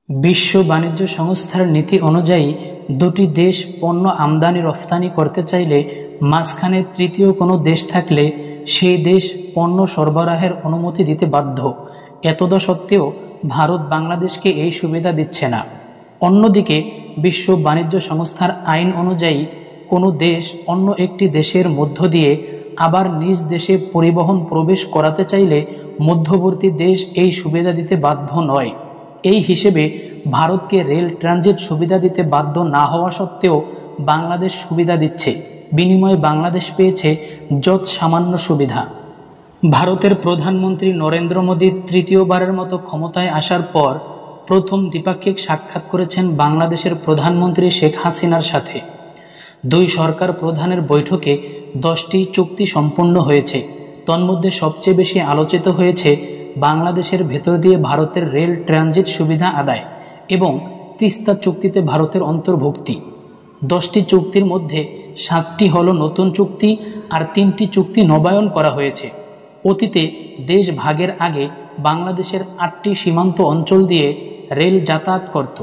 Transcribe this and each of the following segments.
বিশ্ব বাণিজ্য সংস্থার নীতি অনুযায়ী দুটি দেশ পণ্য আমদানি রফতানি করতে চাইলে মাঝখানে তৃতীয় কোনো দেশ থাকলে সেই দেশ পণ্য সরবরাহের অনুমতি দিতে বাধ্য। এতদসত্ত্বেও ভারত বাংলাদেশকে এই সুবিধা দিচ্ছে না। অন্যদিকে বিশ্ব বাণিজ্য সংস্থার আইন অনুযায়ী কোনো দেশ অন্য একটি দেশের মধ্য দিয়ে আবার নিজ দেশে পরিবহন প্রবেশ করাতে চাইলে মধ্যবর্তী দেশ এই সুবিধা দিতে বাধ্য নয়। এই হিসেবে ভারতকে রেল ট্রানজিট সুবিধা দিতে বাধ্য না হওয়া সত্ত্বেও বাংলাদেশ সুবিধা দিচ্ছে। বিনিময়ে বাংলাদেশ পেয়েছে যৎ সামান্য সুবিধা। ভারতের প্রধানমন্ত্রী নরেন্দ্র মোদী তৃতীয়বারের মতো ক্ষমতায় আসার পর প্রথম দ্বিপাক্ষিক সাক্ষাৎ করেছেন বাংলাদেশের প্রধানমন্ত্রী শেখ হাসিনার সাথে। দুই সরকার প্রধানের বৈঠকে 10টি চুক্তি সম্পন্ন হয়েছে। তন্মধ্যে সবচেয়ে বেশি আলোচিত হয়েছে বাংলাদেশের ভেতর দিয়ে ভারতের রেল ট্রানজিট সুবিধা আদায় এবং তিস্তা চুক্তিতে ভারতের অন্তর্ভুক্তি। 10টি চুক্তির মধ্যে 7টি হল নতুন চুক্তি আর 3টি চুক্তি নবায়ন করা হয়েছে। অতীতে দেশ ভাগের আগে বাংলাদেশের 8টি সীমান্ত অঞ্চল দিয়ে রেল যাতায়াত করত,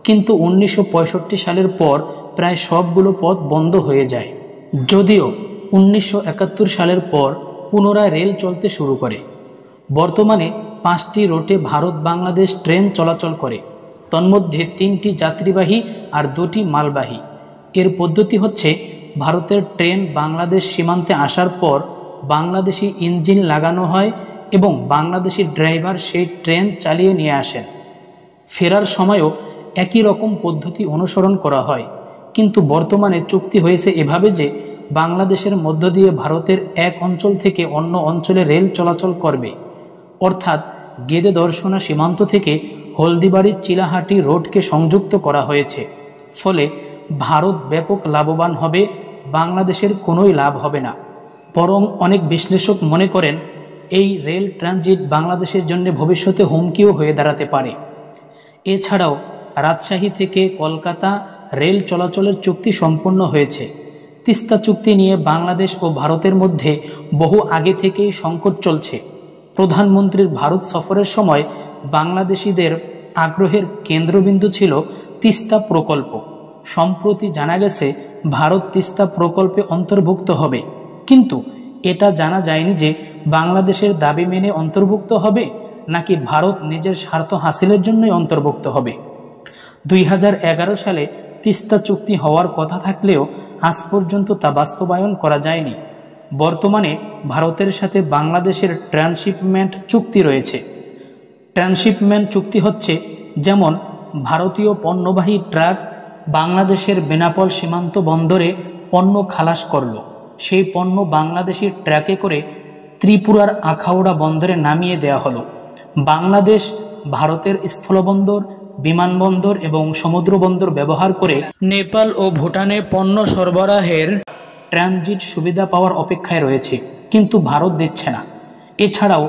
কিন্তু 1965 সালের পর প্রায় সবগুলো পথ বন্ধ হয়ে যায়। যদিও 1971 সালের পর পুনরায় রেল চলতে শুরু করে। বর্তমানে 5টি রুটে ভারত বাংলাদেশ ট্রেন চলাচল করে, তন্মধ্যে 3টি যাত্রীবাহী আর 2টি মালবাহী। এর পদ্ধতি হচ্ছে ভারতের ট্রেন বাংলাদেশ সীমান্তে আসার পর বাংলাদেশি ইঞ্জিন লাগানো হয় এবং বাংলাদেশি ড্রাইভার সেই ট্রেন চালিয়ে নিয়ে আসেন। ফেরার সময়ও একই রকম পদ্ধতি অনুসরণ করা হয়, কিন্তু বর্তমানে চুক্তি হয়েছে এভাবে যে বাংলাদেশের মধ্য দিয়ে ভারতের এক অঞ্চল থেকে অন্য অঞ্চলে রেল চলাচল করবে। অর্থাৎ গেদে দর্শনা সীমান্ত থেকে হলদিবাড়ি চিলাহাটি রোডকে সংযুক্ত করা হয়েছে। ফলে ভারত ব্যাপক লাভবান হবে, বাংলাদেশের কোনোই লাভ হবে না। বরং অনেক বিশ্লেষক মনে করেন এই রেল ট্রানজিট বাংলাদেশের জন্য ভবিষ্যতে হুমকিও হয়ে দাঁড়াতে পারে। এছাড়াও রাজশাহী থেকে কলকাতা রেল চলাচলের চুক্তি সম্পন্ন হয়েছে। তিস্তা চুক্তি নিয়ে বাংলাদেশ ও ভারতের মধ্যে বহু আগে থেকেই সংকট চলছে। প্রধানমন্ত্রীর ভারত সফরের সময় বাংলাদেশিদের আগ্রহের কেন্দ্রবিন্দু ছিল তিস্তা প্রকল্প। সম্প্রতি জানা গেছে ভারত তিস্তা প্রকল্পে অন্তর্ভুক্ত হবে, কিন্তু এটা জানা যায়নি যে বাংলাদেশের দাবি মেনে অন্তর্ভুক্ত হবে নাকি ভারত নিজের স্বার্থ হাসিলের জন্যই অন্তর্ভুক্ত হবে। 2011 সালে তিস্তা চুক্তি হওয়ার কথা থাকলেও আজ পর্যন্ত তা বাস্তবায়ন করা যায়নি। বর্তমানে ভারতের সাথে বাংলাদেশের ট্রান্সশিপমেন্ট চুক্তি রয়েছে। ট্রান্সশিপমেন্ট চুক্তি হচ্ছে যেমন ভারতীয় পণ্যবাহী ট্রাক বাংলাদেশের বেনাপোল সীমান্ত বন্দরে পণ্য খালাস করল, সেই পণ্য বাংলাদেশি ট্রাকে করে ত্রিপুরার আখাউড়া বন্দরে নামিয়ে দেওয়া হলো। বাংলাদেশ ভারতের স্থলবন্দর, বিমানবন্দর এবং সমুদ্র বন্দর ব্যবহার করে নেপাল ও ভুটানে পণ্য সরবরাহের ট্রানজিট সুবিধা পাওয়ার অপেক্ষায় রয়েছে, কিন্তু ভারত দিচ্ছে না। এছাড়াও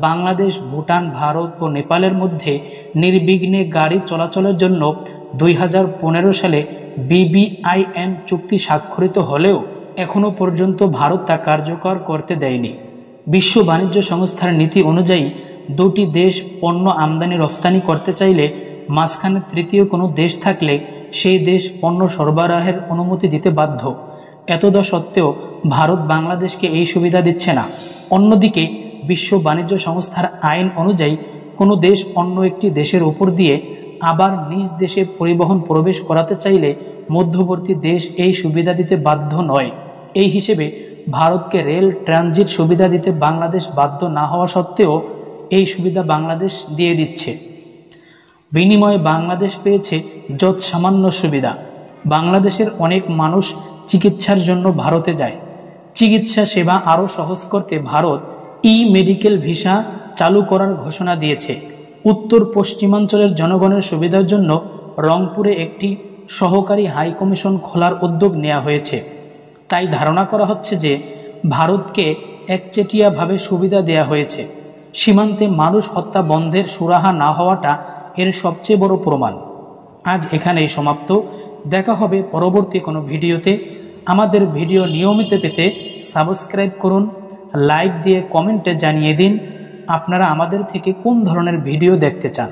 বাংলাদেশ, ভুটান, ভারত ও নেপালের মধ্যে নির্বিঘ্নে গাড়ি চলাচলের জন্য 2015 সালে BBIN চুক্তি স্বাক্ষরিত হলেও এখনও পর্যন্ত ভারত তা কার্যকর করতে দেয়নি। বিশ্ব বাণিজ্য সংস্থার নীতি অনুযায়ী দুটি দেশ পণ্য আমদানি রফতানি করতে চাইলে মাঝখানে তৃতীয় কোনো দেশ থাকলে সেই দেশ পণ্য সরবরাহের অনুমতি দিতে বাধ্য। এতদসত্ত্বেও ভারত বাংলাদেশকে এই সুবিধা দিচ্ছে না। অন্যদিকে বিশ্ব বাণিজ্য সংস্থার আইন অনুযায়ী কোনো দেশ অন্য একটি দেশের উপর দিয়ে আবার নিজ দেশে পরিবহন প্রবেশ করাতে চাইলে মধ্যবর্তী দেশ এই সুবিধা দিতে বাধ্য নয়। এই হিসেবে ভারতকে রেল ট্রানজিট সুবিধা দিতে বাংলাদেশ বাধ্য না হওয়া সত্ত্বেও এই সুবিধা বাংলাদেশ দিয়ে দিচ্ছে। বিনিময়ে বাংলাদেশ পেয়েছে যৎ সামান্য সুবিধা। বাংলাদেশের অনেক মানুষ চিকিৎসার জন্য ভারতে যায়। চিকিৎসা সেবা আরও সহজ করতে ভারত মেডিকেল ভিসা চালু করার ঘোষণা দিয়েছে। উত্তর পশ্চিমাঞ্চলের জনগণের সুবিধার জন্য রংপুরে একটি সহকারী হাই কমিশন খোলার উদ্যোগ নেওয়া হয়েছে। তাই ধারণা করা হচ্ছে যে ভারতকে একচেটিয়াভাবে সুবিধা দেয়া হয়েছে। সীমান্তে মানুষ হত্যা বন্ধের সুরাহা না হওয়াটা এর সবচেয়ে বড় প্রমাণ। আজ এখানেই সমাপ্ত। দেখা হবে পরবর্তী কোনো ভিডিওতে। আমাদের ভিডিও নিয়মিত পেতে সাবস্ক্রাইব করুন, লাইক দিয়ে কমেন্টে জানিয়ে দিন আপনারা আমাদের থেকে কোন ধরনের ভিডিও দেখতে চান।